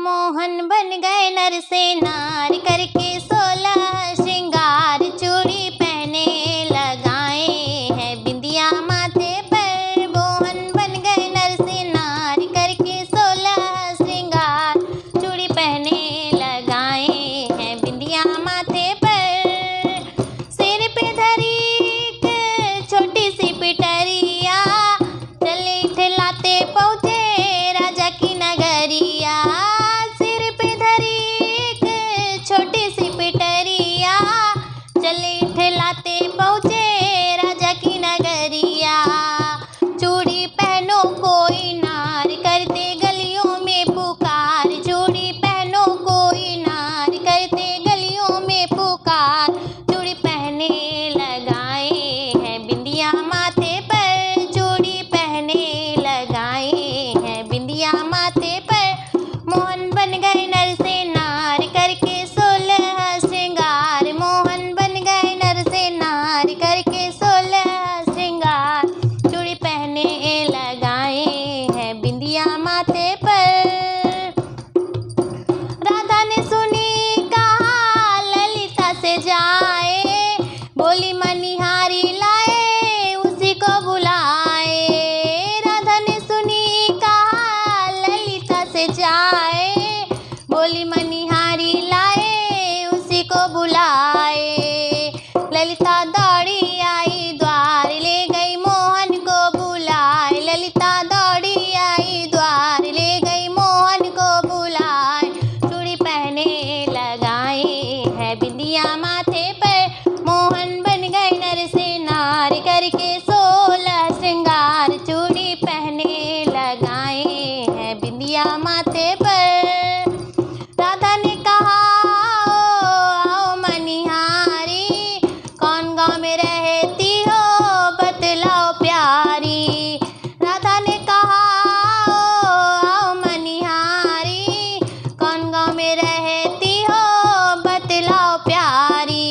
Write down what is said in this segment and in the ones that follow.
मोहन बन गए नर से नार, करके 16 श्रृंगार, चूड़ी पहने लगाए हैं बिंदिया माथे पर। मोहन बन गए नर से नार, करके 16 श्रृंगार, चूड़ी पहने लगाए हैं बिंदिया माथे पर। सिर पे धरी एक छोटी सी पिटरिया, चले ठेलाते पहुँचे राजा की नगरिया। सिर पे धरी एक छोटी सी पिटरिया, चले ठेलाते पहुँचे राजा की नगरिया। चूड़ी पहनो कोई नार, करते गलियों में पुकार, चूड़ी पहनो कोई नार, करते गलियों में पुकार, चूड़ी पहने लगाए हैं बिंदिया माथे पर, चूड़ी पहने लगाए हैं बिंदिया माथे पर। मोहन बन गए नर से नार, करके 16 श्रृंगार, मोहन बन गए नर से नार, करके 16 श्रृंगार, चूड़ी पहने लगाए हैं बिंदिया माथे पर। राधा ने सुनी कहा ललिता से जाए, बोली मनिहारी लाए उसी को बुलाए। राधा ने सुनी कहा ललिता से जाए, बोली मनिहारी लाए उसी को बुलाए। ललिता दौड़ी आई द्वार, ले गई मोहन को बुलाए। ललिता दौड़ी आई द्वार, ले गई मोहन को बुलाए। चूड़ी पहने लगाए हैं बिंदिया माथे पर। मोहन बन गए नर से नार, करके 16 श्रृंगार, चूड़ी पहने लगाए हैं बिंदिया माथे पर। राधा ने कहा आओ मनिहारी, कौन गाँव में रहती हो बतलाओ प्यारी। राधा ने कहा आओ मनिहारी, कौन गाँव में रहती हो बतलाओ प्यारी।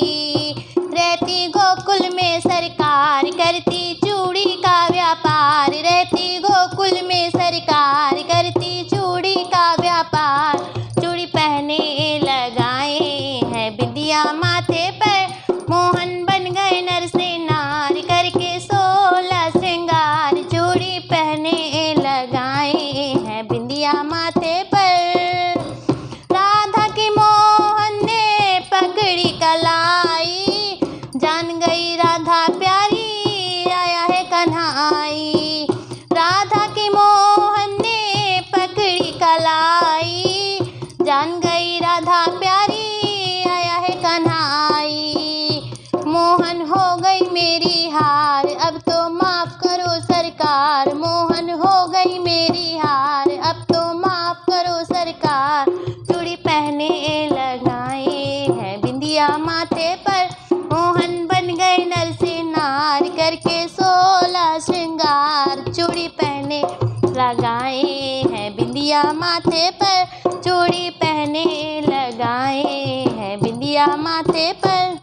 रहती गोकुल में सरकार, करती चूड़ी का व्यापार, रहती गोकुल में सरकार, करती चूड़ी का व्यापार, चूड़ी पहने लगाए हैं बिंदिया माथे पर। मोहन बन गए नर से नार, करके 16 श्रृंगार, चूड़ी पहने लगाए हैं बिंदिया माथे पर। राधा की मोहन ने पकड़ी कलाई, जान गई राधा प्यारी आया है कन्हाई। राधा की मोहन ने पकड़ी कलाई, जान गई राधा प्यारी आया है कन्हाई। मोहन हो गई मेरी हार, अब तो माफ करो सरकार। मोहन हो गई मेरी हार, अब तो माफ करो सरकार। चूड़ी पहने लगाए हैं बिंदिया माथे पर। मोहन बन गए नर से नार, करके 16 श्रृंगार, चूड़ी पहने लगाए हैं बिंदिया माथे पर, चूड़ी पहने लगाए हैं बिंदिया माथे पर।